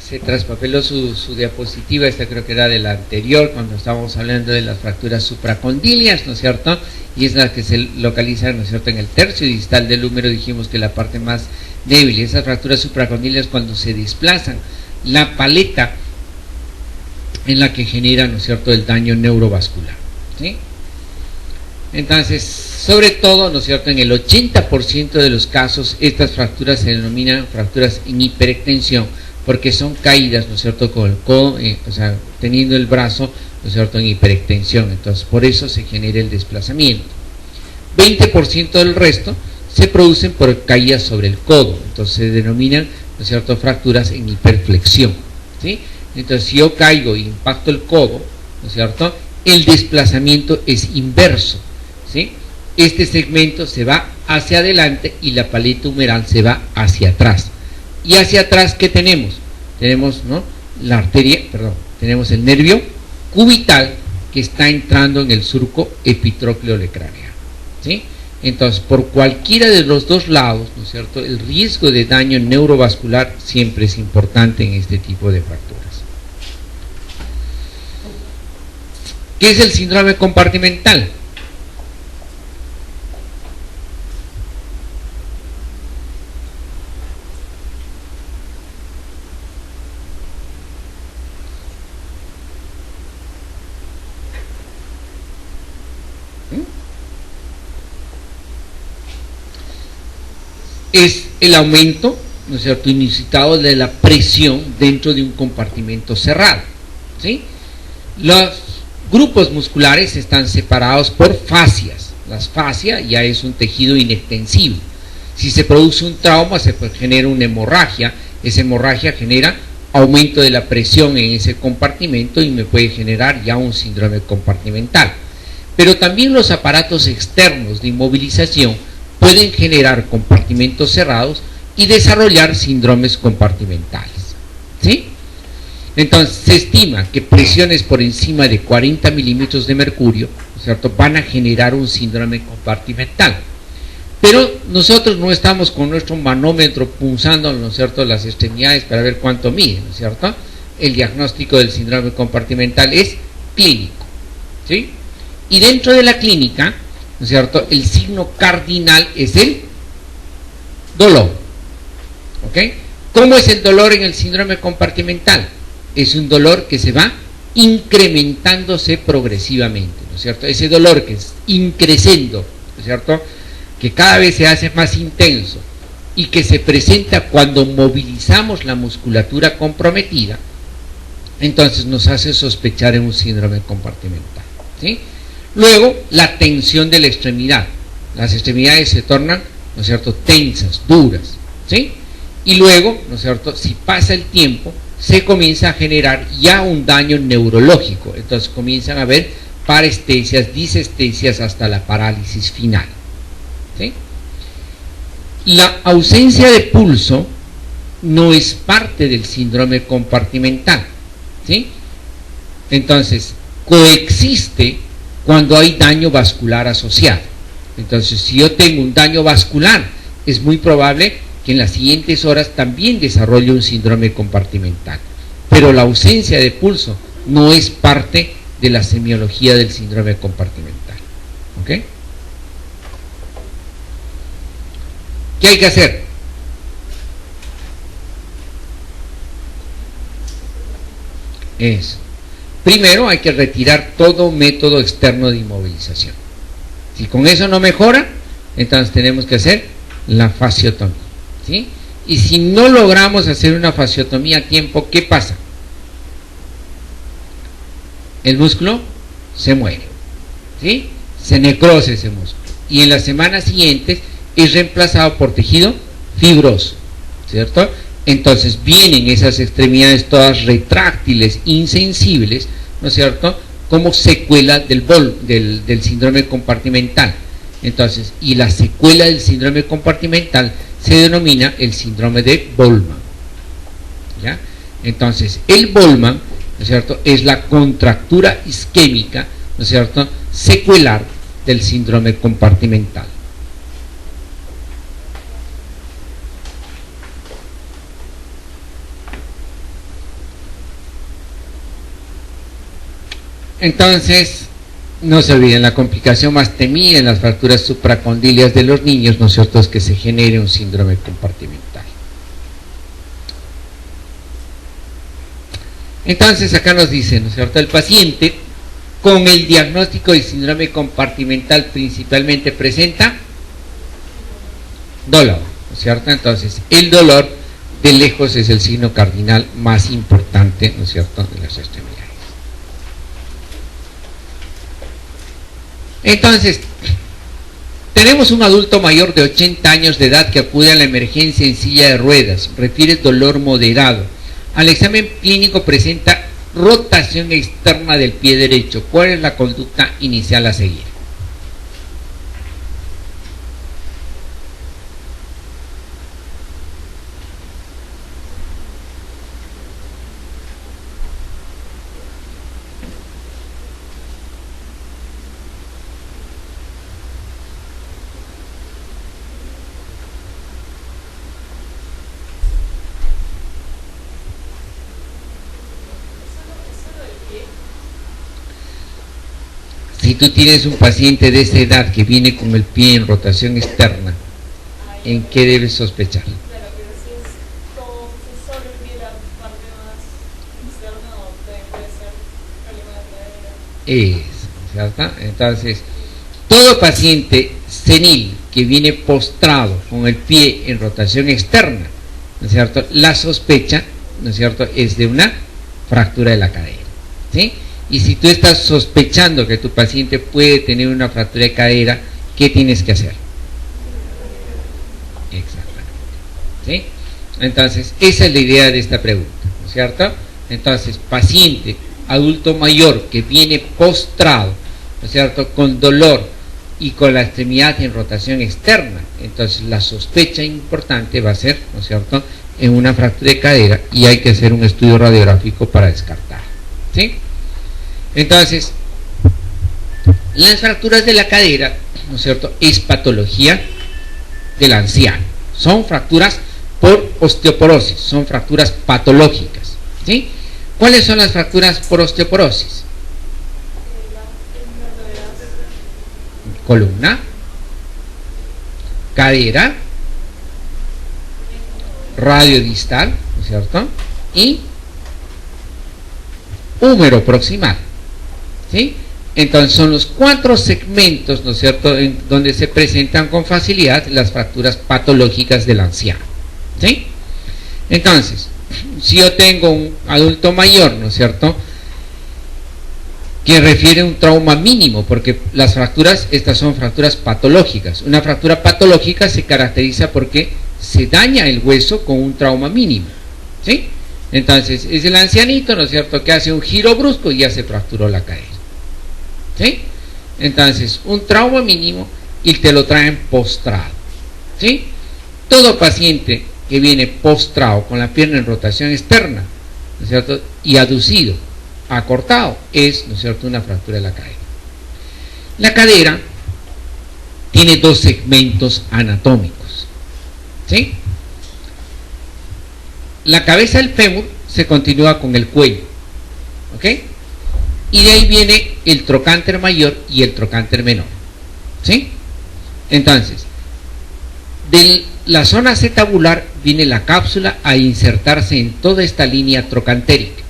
se traspapeló su diapositiva, esta creo que era de la anterior, cuando estábamos hablando de las fracturas supracondilias, ¿no es cierto? Y es la que se localiza, ¿no es cierto?, en el tercio distal del húmero. Dijimos que la parte más débil, esas fracturas supracondilias, cuando se desplazan la paleta en la que genera, ¿no es cierto?, el daño neurovascular, ¿sí? Entonces, sobre todo, ¿no es cierto?, en el 80% de los casos, estas fracturas se denominan fracturas en hiperextensión, porque son caídas, ¿no es cierto?, con el codo, o sea, teniendo el brazo, ¿no es cierto?, en hiperextensión. Entonces, por eso se genera el desplazamiento. 20% del resto se producen por caídas sobre el codo, entonces se denominan, ¿no es cierto?, fracturas en hiperflexión, ¿sí? Entonces, si yo caigo e impacto el codo, ¿no es cierto?, el desplazamiento es inverso, ¿sí? Este segmento se va hacia adelante y la paleta humeral se va hacia atrás. Y hacia atrás, ¿qué tenemos? Tenemos, ¿no?, la arteria, perdón, tenemos el nervio cubital que está entrando en el surco epitrócleo-lecráneo, ¿sí? Entonces, por cualquiera de los dos lados, ¿no es cierto?, el riesgo de daño neurovascular siempre es importante en este tipo de fracturas. ¿Qué es el síndrome compartimental? Es el aumento, ¿no es cierto?, inusitado de la presión dentro de un compartimento cerrado, ¿sí? Los grupos musculares están separados por fascias. Las fascias ya es un tejido inextensible. Si se produce un trauma, se genera una hemorragia. Esa hemorragia genera aumento de la presión en ese compartimento y me puede generar ya un síndrome compartimental. Pero también los aparatos externos de inmovilización pueden generar compartimentos cerrados y desarrollar síndromes compartimentales, ¿sí? Entonces, se estima que presiones por encima de 40 milímetros de mercurio, ¿no es cierto?, van a generar un síndrome compartimental. Pero nosotros no estamos con nuestro manómetro punzando, ¿no es cierto?, las extremidades para ver cuánto mide, ¿no es cierto? El diagnóstico del síndrome compartimental es clínico, ¿sí? Y dentro de la clínica, ¿no es cierto?, el signo cardinal es el dolor, ¿ok? ¿Cómo es el dolor en el síndrome compartimental? Es un dolor que se va incrementándose progresivamente, ¿no es cierto? Ese dolor que es increciendo, ¿no es cierto?, que cada vez se hace más intenso y que se presenta cuando movilizamos la musculatura comprometida, entonces nos hace sospechar en un síndrome compartimental, ¿sí? Luego, la tensión de la extremidad. Las extremidades se tornan, ¿no es cierto?, tensas, duras, ¿sí? Y luego, ¿no es cierto?, si pasa el tiempo, se comienza a generar ya un daño neurológico. Entonces comienzan a haber parestesias, disestesias hasta la parálisis final, ¿sí? La ausencia de pulso no es parte del síndrome compartimental, ¿sí? Entonces, coexiste cuando hay daño vascular asociado. Entonces, si yo tengo un daño vascular, es muy probable que en las siguientes horas también desarrolle un síndrome compartimental. Pero la ausencia de pulso no es parte de la semiología del síndrome compartimental, ¿ok? ¿Qué hay que hacer? Primero hay que retirar todo método externo de inmovilización. Si con eso no mejora, entonces tenemos que hacer la fasciotomía, ¿sí? Y si no logramos hacer una fasciotomía a tiempo, ¿qué pasa? El músculo se muere, ¿sí? Se necrosa ese músculo. Y en las semanas siguientes es reemplazado por tejido fibroso, ¿cierto? Entonces vienen esas extremidades todas retráctiles, insensibles, ¿no es cierto?, como secuela del síndrome compartimental. Entonces, y la secuela del síndrome compartimental se denomina el síndrome de Bollmann, ¿ya? Entonces, el Bollmann, ¿no es cierto?, es la contractura isquémica, ¿no es cierto?, secuelar del síndrome compartimental. Entonces, no se olviden, la complicación más temida en las fracturas supracondilias de los niños, ¿no es cierto?, es que se genere un síndrome compartimental. Entonces, acá nos dice, ¿no es cierto?, el paciente con el diagnóstico de síndrome compartimental principalmente presenta dolor, ¿no es cierto? Entonces, el dolor de lejos es el signo cardinal más importante, ¿no es cierto?, de las extremidades. Entonces, tenemos un adulto mayor de 80 años de edad que acude a la emergencia en silla de ruedas, refiere dolor moderado. Al examen clínico presenta rotación externa del pie derecho. ¿Cuál es la conducta inicial a seguir? Si tú tienes un paciente de esa edad que viene con el pie en rotación externa, ¿en qué debes sospechar? Claro, pero si es todo, si solo el pie la parte más externa, o puede ser problema de cadera. ¿Cierto? Entonces, todo paciente senil que viene postrado con el pie en rotación externa, ¿no es cierto?, la sospecha, ¿no es cierto?, es de una fractura de la cadera, ¿sí? Y si tú estás sospechando que tu paciente puede tener una fractura de cadera, ¿qué tienes que hacer? Exactamente, ¿sí? Entonces, esa es la idea de esta pregunta, ¿no es cierto? Entonces, paciente adulto mayor que viene postrado, ¿no es cierto?, con dolor y con la extremidad en rotación externa, entonces la sospecha importante va a ser, ¿no es cierto?, en una fractura de cadera, y hay que hacer un estudio radiográfico para descartar, ¿sí? Entonces, las fracturas de la cadera, ¿no es cierto?, es patología del anciano. Son fracturas por osteoporosis, son fracturas patológicas, ¿sí? ¿Cuáles son las fracturas por osteoporosis? Columna, cadera, radio distal, ¿no es cierto?, y húmero proximal, ¿sí? Entonces son los 4 segmentos, ¿no es cierto?, en donde se presentan con facilidad las fracturas patológicas del anciano, ¿sí? Entonces, si yo tengo un adulto mayor, ¿no es cierto?, que refiere a un trauma mínimo, porque las fracturas, estas son fracturas patológicas. Una fractura patológica se caracteriza porque se daña el hueso con un trauma mínimo, ¿sí? Entonces, es el ancianito, ¿no es cierto?, que hace un giro brusco y ya se fracturó la cadera, ¿sí? Entonces, un trauma mínimo y te lo traen postrado, ¿sí? Todo paciente que viene postrado con la pierna en rotación externa, ¿no es cierto?, y aducido, acortado, es, ¿no es cierto?, una fractura de la cadera. La cadera tiene 2 segmentos anatómicos, ¿sí? La cabeza del fémur se continúa con el cuello, ¿ok? Y de ahí viene el trocánter mayor y el trocánter menor, ¿sí? Entonces, de la zona acetabular viene la cápsula a insertarse en toda esta línea trocantérica.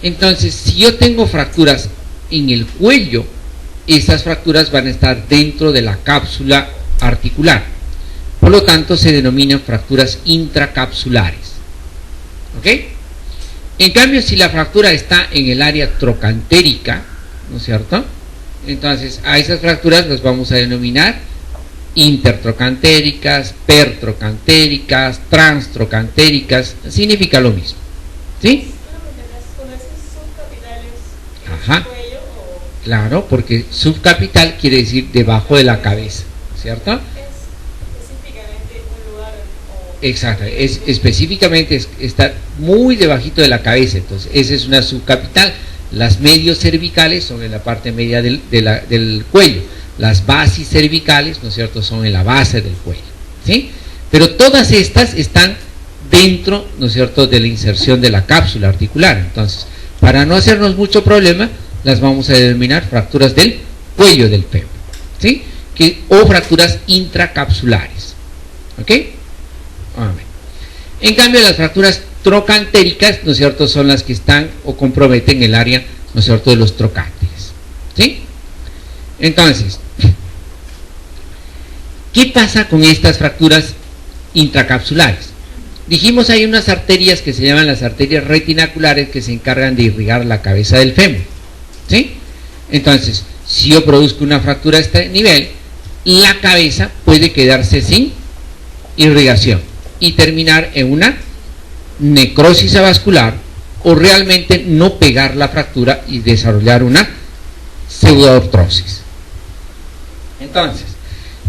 Entonces, si yo tengo fracturas en el cuello, esas fracturas van a estar dentro de la cápsula articular. Por lo tanto, se denominan fracturas intracapsulares, ¿ok? En cambio, si la fractura está en el área trocantérica, ¿no es cierto?, entonces a esas fracturas las vamos a denominar intertrocantéricas, pertrocantéricas, transtrocantéricas. Significa lo mismo, ¿sí? Ajá, claro, porque subcapital quiere decir debajo de la cabeza, ¿cierto? Es específicamente un lugar Exacto, es específicamente está muy debajito de la cabeza, entonces esa es una subcapital. Las medios cervicales son en la parte media del cuello, las bases cervicales, ¿no es cierto?, son en la base del cuello, ¿sí? Pero todas estas están dentro, ¿no es cierto?, de la inserción de la cápsula articular. Entonces, para no hacernos mucho problema, las vamos a denominar fracturas del cuello del fémur, ¿sí? O fracturas intracapsulares, ¿ok? En cambio, las fracturas trocantéricas, ¿no es cierto?, son las que están o comprometen el área, ¿no es cierto?, de los trocánteres, ¿sí? Entonces, ¿qué pasa con estas fracturas intracapsulares? Dijimos, hay unas arterias que se llaman las arterias retinaculares que se encargan de irrigar la cabeza del fémur, ¿sí? Entonces, si yo produzco una fractura a este nivel, la cabeza puede quedarse sin irrigación y terminar en una necrosis avascular, o realmente no pegar la fractura y desarrollar una pseudoartrosis. Entonces,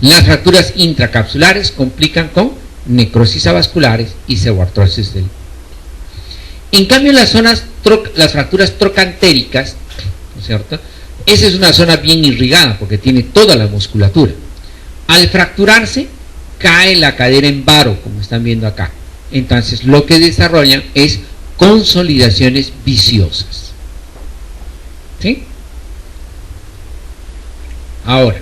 las fracturas intracapsulares complican con necrosis avasculares y pseudoartrosis del. En cambio, las fracturas trocantéricas, ¿no es cierto?, esa es una zona bien irrigada porque tiene toda la musculatura. Al fracturarse, cae la cadera en varo, como están viendo acá. Entonces, lo que desarrollan es consolidaciones viciosas, ¿sí? Ahora,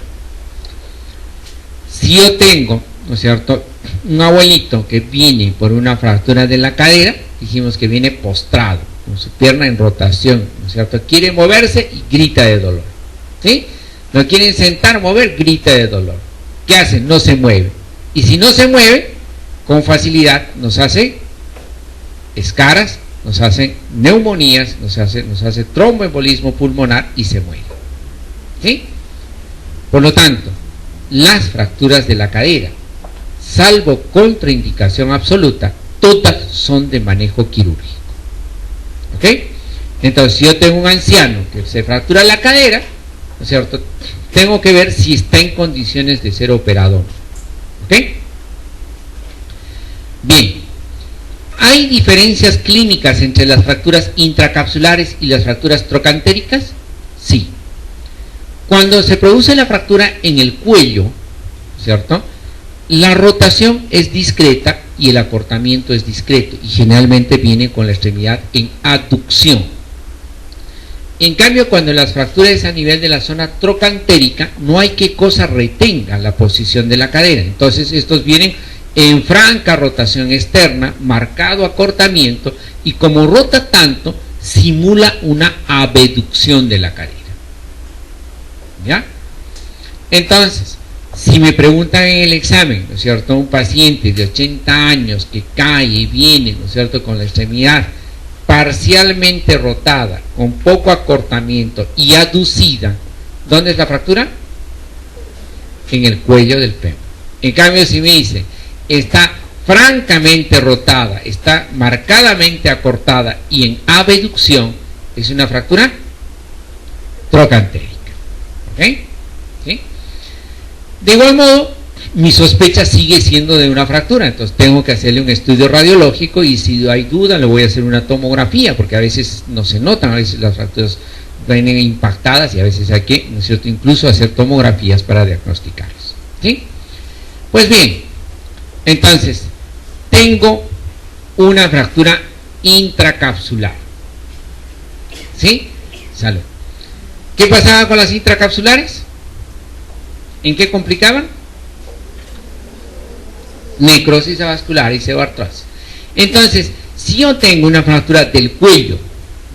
si yo tengo, ¿no es cierto?, un abuelito que viene por una fractura de la cadera, dijimos que viene postrado, con su pierna en rotación, ¿no es cierto?, quiere moverse y grita de dolor, ¿sí? Lo quieren sentar, mover, grita de dolor. ¿Qué hace? No se mueve. Y si no se mueve, con facilidad nos hace escaras, nos hace neumonías, nos hace tromboembolismo pulmonar y se muere, ¿sí? Por lo tanto, las fracturas de la cadera, salvo contraindicación absoluta, todas son de manejo quirúrgico, ¿ok? Entonces, si yo tengo un anciano que se fractura la cadera, ¿no es cierto?, tengo que ver si está en condiciones de ser operado, ¿ok? Bien, ¿hay diferencias clínicas entre las fracturas intracapsulares y las fracturas trocantéricas? Sí. Cuando se produce la fractura en el cuello, ¿cierto?, la rotación es discreta y el acortamiento es discreto, y generalmente viene con la extremidad en aducción. En cambio, cuando las fracturas es a nivel de la zona trocantérica, no hay que cosa retenga la posición de la cadera. Entonces, estos vienen en franca rotación externa, marcado acortamiento, y como rota tanto, simula una abducción de la cadera, ¿ya? Entonces, si me preguntan en el examen, ¿no es cierto?, un paciente de 80 años que cae y viene, ¿no es cierto?, con la extremidad parcialmente rotada, con poco acortamiento y aducida, ¿dónde es la fractura? En el cuello del fémur. En cambio, si me dice, está francamente rotada, está marcadamente acortada y en abducción, es una fractura trocantérica, ¿ok? ¿Sí? De igual modo, mi sospecha sigue siendo de una fractura, entonces tengo que hacerle un estudio radiológico, y si hay duda le voy a hacer una tomografía, porque a veces no se notan, a veces las fracturas vienen impactadas y a veces hay que, ¿no es cierto?, incluso hacer tomografías para diagnosticarlas, ¿sí? Pues bien, entonces tengo una fractura intracapsular, ¿sí? Salud. ¿Qué pasaba con las intracapsulares? ¿En qué complicaban? Necrosis avascular y pseudoartrosis. Entonces, si yo tengo una fractura del cuello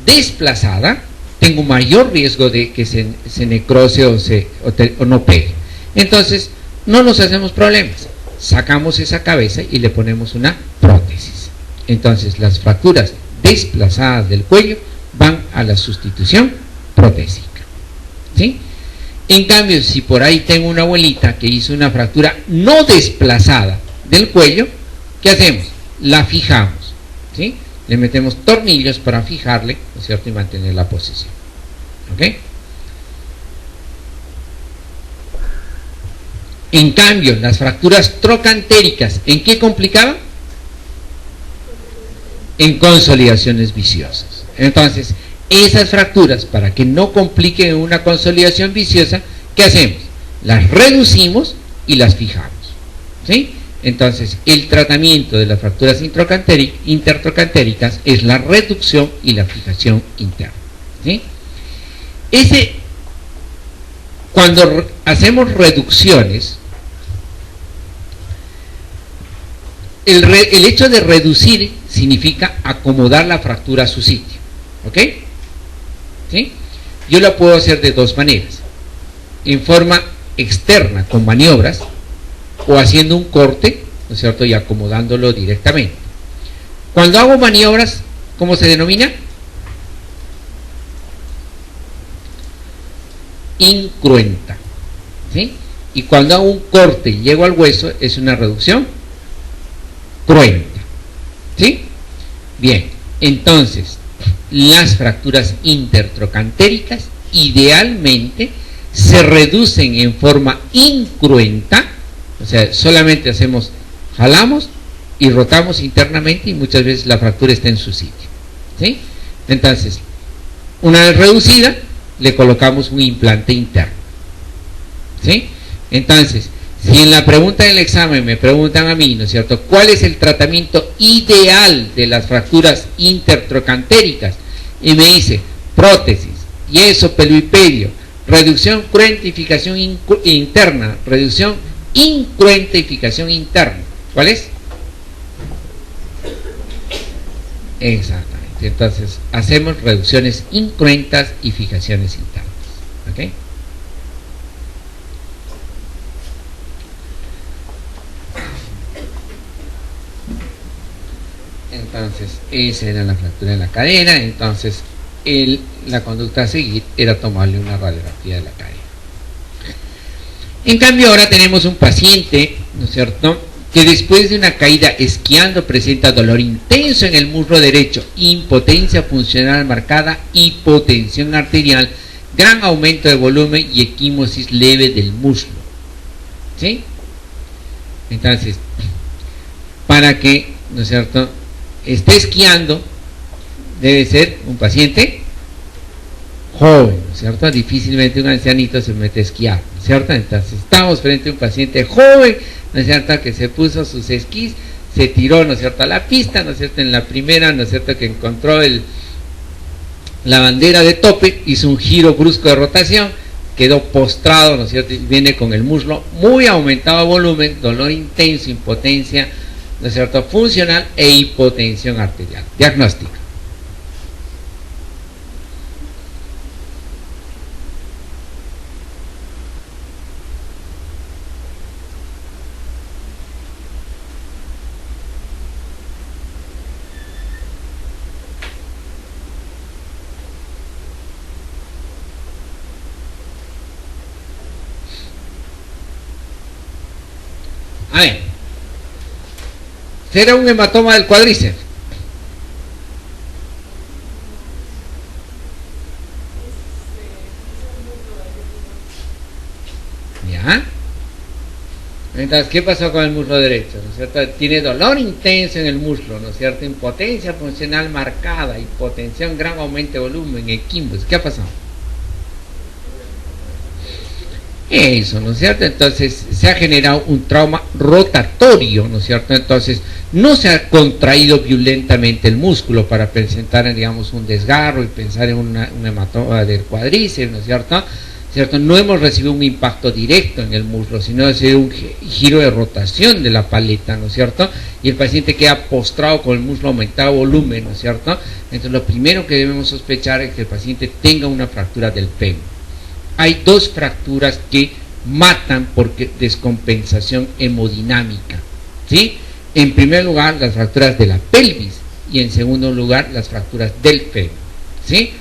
desplazada, tengo mayor riesgo de que se necrose o no pegue. Entonces, no nos hacemos problemas, sacamos esa cabeza y le ponemos una prótesis. Entonces, las fracturas desplazadas del cuello van a la sustitución protésica, ¿sí? En cambio, si por ahí tengo una abuelita que hizo una fractura no desplazada del cuello, ¿qué hacemos? La fijamos, ¿sí? Le metemos tornillos para fijarle, ¿no es cierto?, y mantener la posición, ¿ok? En cambio, las fracturas trocantéricas, ¿en qué complicaban? En consolidaciones viciosas. Entonces, esas fracturas, para que no compliquen una consolidación viciosa, ¿qué hacemos? Las reducimos y las fijamos, ¿sí? Entonces, el tratamiento de las fracturas intertrocantéricas es la reducción y la fijación interna, ¿sí? Cuando hacemos reducciones, el hecho de reducir significa acomodar la fractura a su sitio, ¿ok? ¿Sí? Yo la puedo hacer de dos maneras: en forma externa con maniobras, o haciendo un corte, ¿no es cierto?, y acomodándolo directamente. Cuando hago maniobras, ¿cómo se denomina? Incruenta, ¿sí? Y cuando hago un corte y llego al hueso, es una reducción cruenta, ¿sí? Bien, entonces las fracturas intertrocantéricas idealmente se reducen en forma incruenta, o sea, solamente jalamos y rotamos internamente, y muchas veces la fractura está en su sitio, ¿sí? Entonces, una vez reducida, le colocamos un implante interno, ¿sí? Entonces, si en la pregunta del examen me preguntan a mí, ¿no es cierto?, ¿cuál es el tratamiento ideal de las fracturas intertrocantéricas? Y me dice, prótesis, yeso pelvipedio, reducción cruentificación interna, reducción incruentificación interna. ¿Cuál es? Exactamente. Entonces, hacemos reducciones incruentas y fijaciones internas, ¿ok? Entonces, esa era la fractura de la cadera. Entonces, la conducta a seguir era tomarle una radiografía de la cadera. En cambio, ahora tenemos un paciente, ¿no es cierto?, que después de una caída esquiando presenta dolor intenso en el muslo derecho, impotencia funcional marcada, hipotensión arterial, gran aumento de volumen y equimosis leve del muslo, ¿sí? Entonces, para que, ¿no es cierto?, esté esquiando, debe ser un paciente joven, ¿no es cierto? Difícilmente un ancianito se mete a esquiar, ¿no es cierto? Entonces, estamos frente a un paciente joven, ¿no es cierto?, que se puso sus esquís, se tiró, ¿no es cierto?, a la pista, ¿no es cierto?, en la primera, ¿no es cierto?, que encontró la bandera de tope, hizo un giro brusco de rotación, quedó postrado, ¿no es cierto?, y viene con el muslo muy aumentado de volumen, dolor intenso, impotencia, ¿no es cierto?, funcional e hipotensión arterial. Diagnóstico. A ver, ¿será un hematoma del cuádriceps? ¿Ya? Entonces, ¿qué pasó con el muslo derecho? ¿No es cierto? Tiene dolor intenso en el muslo, ¿no es cierto? Impotencia funcional marcada, hipotensión, gran aumento de volumen, equimosis. ¿Qué ha pasado? Eso, ¿no es cierto? Entonces se ha generado un trauma rotatorio, ¿no es cierto? Entonces no se ha contraído violentamente el músculo para presentar, digamos, un desgarro y pensar en un hematoma del cuádriceps, ¿no es cierto? ¿Cierto? No hemos recibido un impacto directo en el muslo, sino ha sido un giro de rotación de la paleta, ¿no es cierto? Y el paciente queda postrado con el muslo aumentado volumen, ¿no es cierto? Entonces lo primero que debemos sospechar es que el paciente tenga una fractura del fémur. Hay dos fracturas que matan por descompensación hemodinámica, ¿sí? En primer lugar, las fracturas de la pelvis, y en segundo lugar, las fracturas del fémur, ¿sí?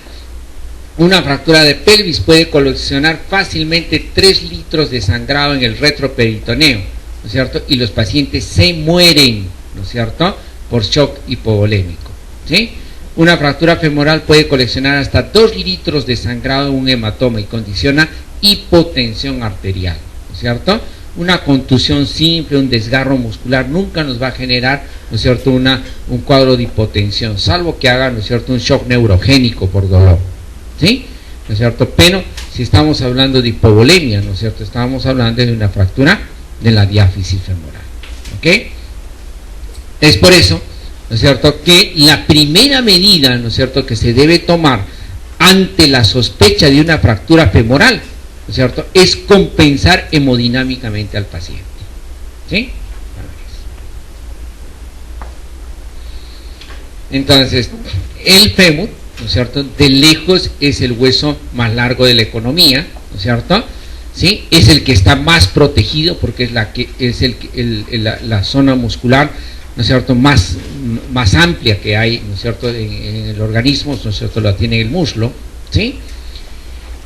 Una fractura de pelvis puede colisionar fácilmente 3 litros de sangrado en el retroperitoneo, ¿no es cierto? Y los pacientes se mueren, ¿no es cierto?, por shock hipovolémico, ¿sí? Una fractura femoral puede coleccionar hasta 2 litros de sangrado en un hematoma y condiciona hipotensión arterial, ¿no es cierto? Una contusión simple, un desgarro muscular nunca nos va a generar, ¿no es cierto?, un cuadro de hipotensión, salvo que haga, ¿no es cierto?, un shock neurogénico por dolor, ¿sí? ¿No es cierto? Pero si estamos hablando de hipovolemia, ¿no es cierto?, estamos hablando de una fractura de la diáfisis femoral, ¿ok? Es por eso, ¿no es cierto?, que la primera medida, ¿no es cierto?, que se debe tomar ante la sospecha de una fractura femoral, ¿no es cierto?, es compensar hemodinámicamente al paciente. ¿Sí? Entonces, el fémur, ¿no es cierto?, de lejos es el hueso más largo de la economía, ¿no es cierto?, ¿sí? Es el que está más protegido porque es la zona muscular, ¿no es cierto?, más amplia que hay, ¿no es cierto?, en el organismo, ¿no es cierto?, la tiene el muslo, ¿sí?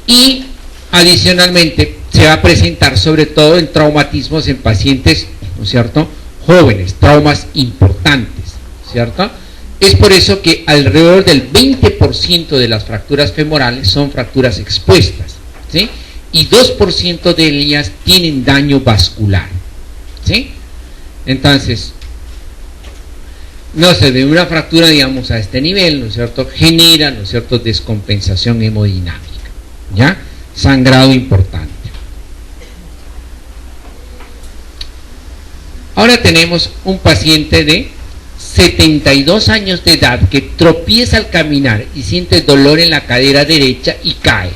Y adicionalmente se va a presentar sobre todo en traumatismos en pacientes, ¿no es cierto?, jóvenes, traumas importantes, ¿cierto? Es por eso que alrededor del 20% de las fracturas femorales son fracturas expuestas, ¿sí? Y 2% de ellas tienen daño vascular, ¿sí? Entonces, no se ve una fractura, digamos, a este nivel, ¿no es cierto?, genera, ¿no es cierto?, descompensación hemodinámica, ¿ya? Sangrado importante. Ahora tenemos un paciente de 72 años de edad que tropieza al caminar y siente dolor en la cadera derecha y cae.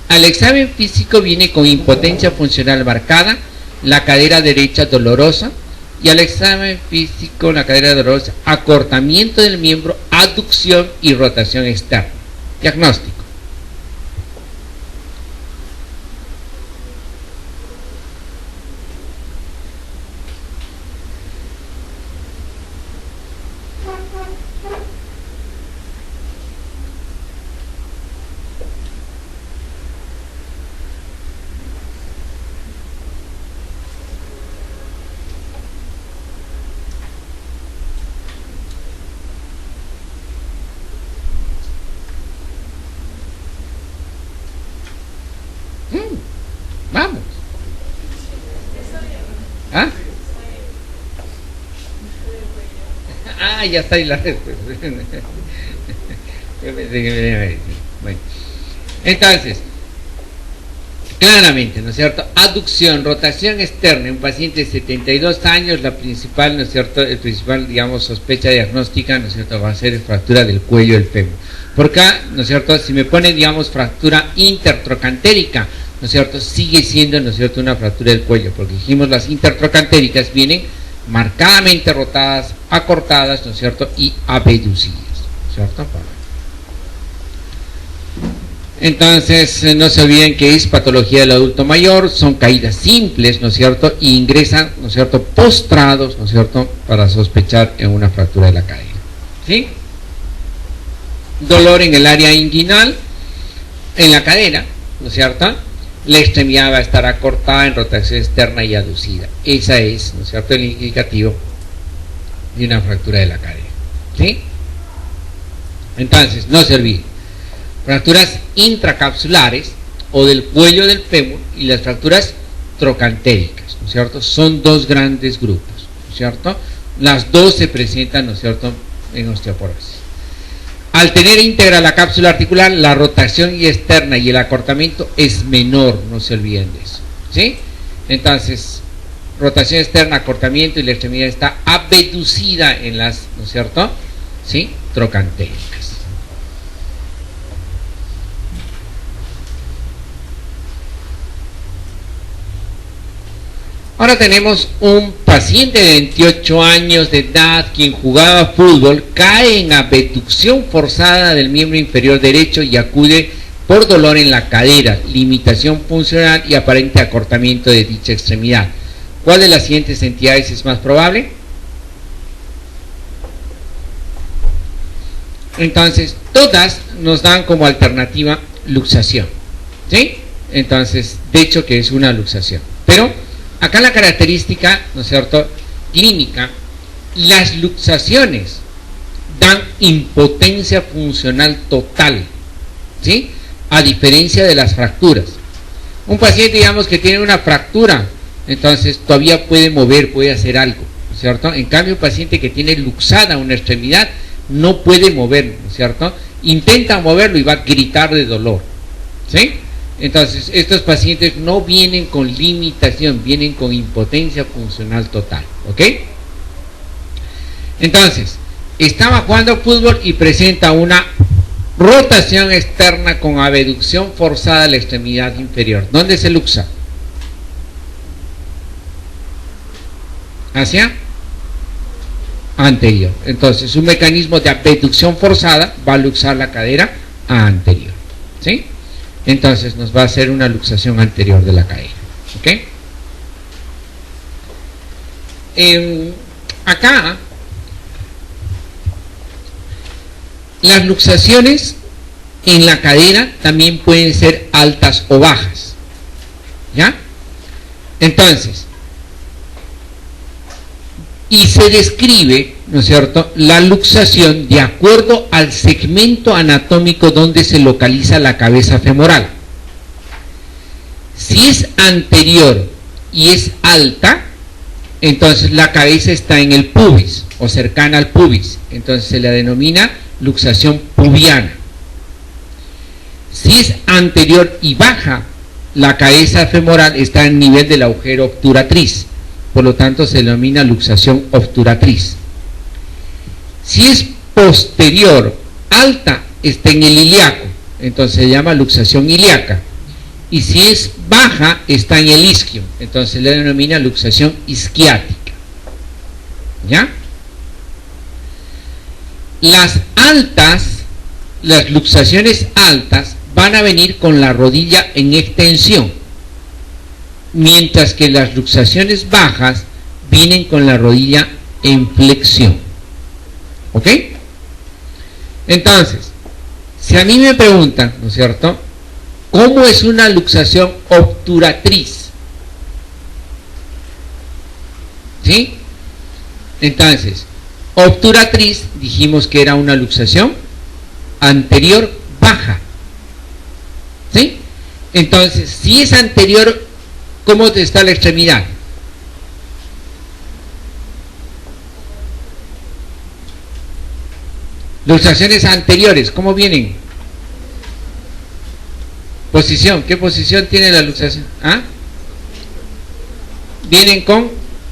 Al examen físico viene con impotencia funcional marcada, la cadera derecha dolorosa, y al examen físico la cadera dolorosa, acortamiento del miembro, aducción y rotación externa. Diagnóstico. Vamos. ¿Ah? Ah, ya está ahí la respuesta. Bueno, entonces, claramente, ¿no es cierto?, aducción, rotación externa en un paciente de 72 años, la principal, ¿no es cierto?, el principal, digamos, sospecha diagnóstica, ¿no es cierto?, va a ser fractura del cuello del fémur. Por acá, ¿no es cierto?, si me pone, digamos, fractura intertrocantérica, ¿no es cierto?, sigue siendo, ¿no es cierto?, una fractura del cuello, porque dijimos las intertrocantéricas vienen marcadamente rotadas, acortadas, ¿no es cierto?, y abducidas, ¿no es cierto? Entonces, no se olviden que es patología del adulto mayor, son caídas simples, ¿no es cierto?, y ingresan, ¿no es cierto?, postrados, ¿no es cierto?, para sospechar en una fractura de la cadera, ¿sí? Dolor en el área inguinal, en la cadera, ¿no es cierto?, la extremidad va a estar acortada en rotación externa y aducida. Esa es, ¿no es cierto?, el indicativo de una fractura de la cadera, ¿sí? Entonces, no se olviden, fracturas intracapsulares o del cuello del fémur y las fracturas trocantéricas, ¿no es cierto?, son dos grandes grupos, ¿no es cierto? Las dos se presentan, ¿no es cierto?, en osteoporosis. Al tener íntegra la cápsula articular, la rotación externa y el acortamiento es menor, no se olviden de eso, ¿sí? Entonces, rotación externa, acortamiento, y la extremidad está abducida en las, ¿no es cierto?, ¿sí?, trocantéricas. Ahora tenemos un paciente de 28 años de edad quien jugaba fútbol, cae en abducción forzada del miembro inferior derecho y acude por dolor en la cadera, limitación funcional y aparente acortamiento de dicha extremidad. ¿Cuál de las siguientes entidades es más probable? Entonces, todas nos dan como alternativa luxación, ¿sí? Entonces, de hecho que es una luxación, pero acá la característica, ¿no es cierto?, clínica, las luxaciones dan impotencia funcional total, ¿sí?, a diferencia de las fracturas. Un paciente, digamos, que tiene una fractura, entonces todavía puede mover, puede hacer algo, ¿no es cierto? En cambio, un paciente que tiene luxada una extremidad no puede mover, ¿no es cierto?, intenta moverlo y va a gritar de dolor, ¿sí? Entonces, estos pacientes no vienen con limitación, vienen con impotencia funcional total, ¿ok? Entonces, estaba jugando fútbol y presenta una rotación externa con abducción forzada a la extremidad inferior. ¿Dónde se luxa? Hacia anterior. Entonces, un mecanismo de abducción forzada va a luxar la cadera a anterior. ¿Sí? Entonces, nos va a hacer una luxación anterior de la cadera. ¿Ok? Acá, las luxaciones en la cadera también pueden ser altas o bajas. ¿Ya? Entonces, y se describe, ¿no es cierto?, la luxación de acuerdo al segmento anatómico donde se localiza la cabeza femoral. Si es anterior y es alta, entonces la cabeza está en el pubis o cercana al pubis, entonces se la denomina luxación pubiana. Si es anterior y baja, la cabeza femoral está en nivel del agujero obturatriz, por lo tanto se denomina luxación obturatriz. Si es posterior, alta, está en el ilíaco, entonces se llama luxación ilíaca. Y si es baja, está en el isquio, entonces se le denomina luxación isquiática. ¿Ya? Las altas, las luxaciones altas, van a venir con la rodilla en extensión, mientras que las luxaciones bajas vienen con la rodilla en flexión. ¿Ok? Entonces, si a mí me preguntan, ¿no es cierto?, ¿cómo es una luxación obturatriz? ¿Sí? Entonces, obturatriz dijimos que era una luxación anterior baja. ¿Sí? Entonces, si es anterior, ¿cómo está la extremidad? Luxaciones anteriores, ¿cómo vienen? Posición, ¿qué posición tiene la luxación? ¿Ah? Vienen con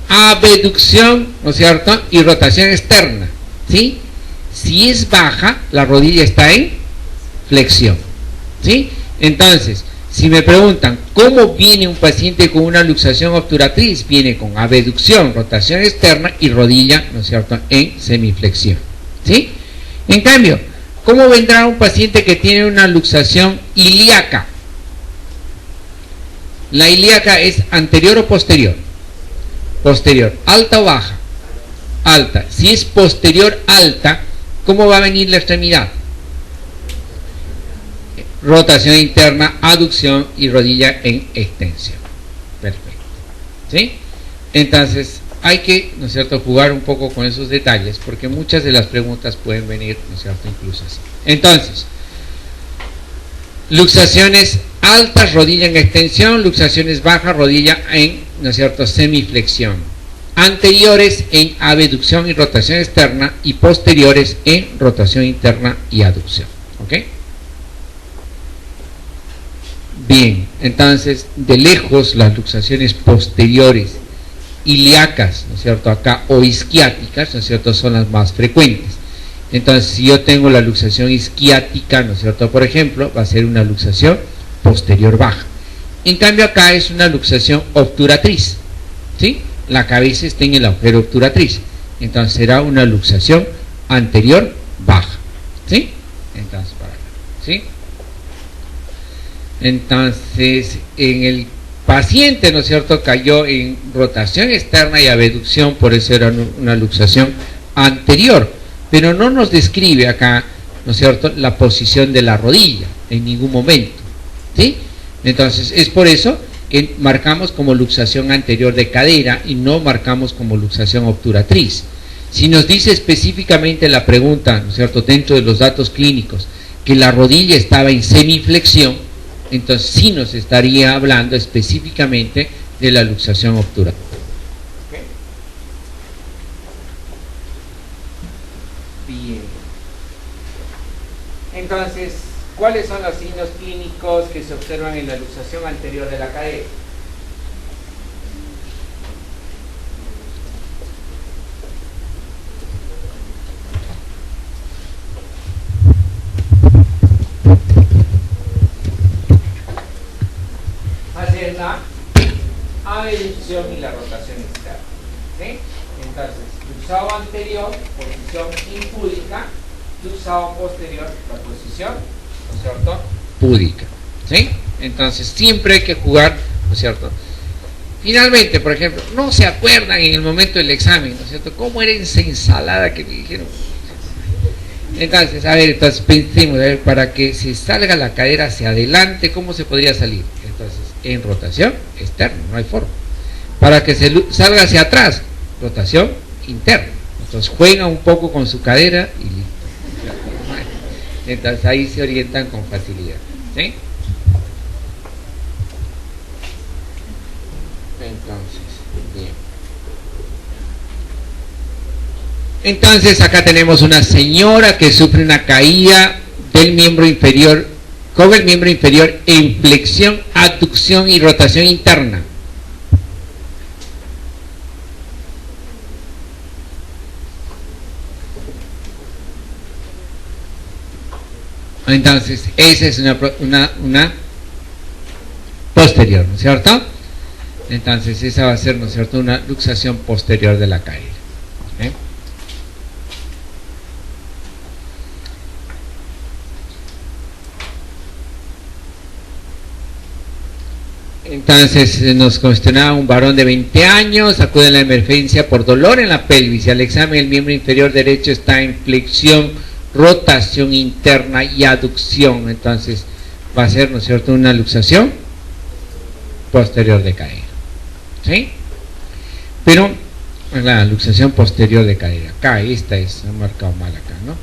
abducción, ¿no es cierto?, y rotación externa. ¿Sí? Si es baja, la rodilla está en flexión. ¿Sí? Entonces, si me preguntan cómo viene un paciente con una luxación obturatriz, viene con abducción, rotación externa y rodilla, ¿no es cierto?, en semiflexión. ¿Sí? En cambio, ¿cómo vendrá un paciente que tiene una luxación ilíaca? La ilíaca es anterior o posterior. Posterior. ¿Alta o baja? Alta. Si es posterior alta, ¿cómo va a venir la extremidad? Rotación interna, aducción y rodilla en extensión. Perfecto. ¿Sí? Entonces, hay que, ¿no es cierto?, jugar un poco con esos detalles, porque muchas de las preguntas pueden venir, ¿no es cierto?, incluso así. Entonces, luxaciones altas, rodilla en extensión; luxaciones bajas, rodilla en, ¿no es cierto?, semiflexión; anteriores en abducción y rotación externa, y posteriores en rotación interna y aducción. ¿Ok? Bien, entonces, de lejos, las luxaciones posteriores ilíacas, ¿no es cierto?, acá, o isquiáticas, ¿no es cierto?, son las más frecuentes. Entonces, si yo tengo la luxación isquiática, ¿no es cierto?, por ejemplo, va a ser una luxación posterior baja. En cambio, acá es una luxación obturatriz. ¿Sí? La cabeza está en el agujero obturatriz. Entonces, será una luxación anterior baja. ¿Sí? Entonces, para acá. ¿Sí? Entonces, en el paciente, ¿no es cierto?, cayó en rotación externa y abducción, por eso era una luxación anterior, pero no nos describe acá, ¿no es cierto?, la posición de la rodilla en ningún momento. ¿Sí? Entonces, es por eso que marcamos como luxación anterior de cadera y no marcamos como luxación obturatriz. Si nos dice específicamente la pregunta, ¿no es cierto?, dentro de los datos clínicos, que la rodilla estaba en semiflexión, entonces sí nos estaría hablando específicamente de la luxación obturatriz. ¿Okay? Bien. Entonces, ¿cuáles son los signos clínicos que se observan en la luxación anterior de la cadera? luxado anterior, posición impúdica, luxado posterior, la posición, ¿no es cierto?, púdica, ¿sí? Entonces siempre hay que jugar, ¿no es cierto? Finalmente, por ejemplo, no se acuerdan en el momento del examen, ¿no es cierto?, cómo era esa ensalada que me dijeron. Entonces, a ver, entonces pensemos, a ver, para que se salga la cadera hacia adelante, ¿cómo se podría salir? Entonces, en rotación externa, no hay forma. Para que se salga hacia atrás, rotación interna. Entonces juega un poco con su cadera y listo. Entonces ahí se orientan con facilidad, ¿sí? Entonces, bien. Entonces acá tenemos una señora que sufre una caída del miembro inferior, con el miembro inferior en flexión, abducción y rotación interna. Entonces, esa es una posterior, ¿no es cierto? Entonces, esa va a ser, ¿no es cierto?, una luxación posterior de la cadera. ¿Eh? Entonces, nos cuestionaba un varón de 20 años, acude a la emergencia por dolor en la pelvis y al examen el miembro inferior derecho está en flexión, rotación interna y aducción. Entonces va a ser, ¿no es cierto?, una luxación posterior de cadera, ¿sí? Pero la luxación posterior de cadera, acá esta es, ha marcado mal acá, ¿no?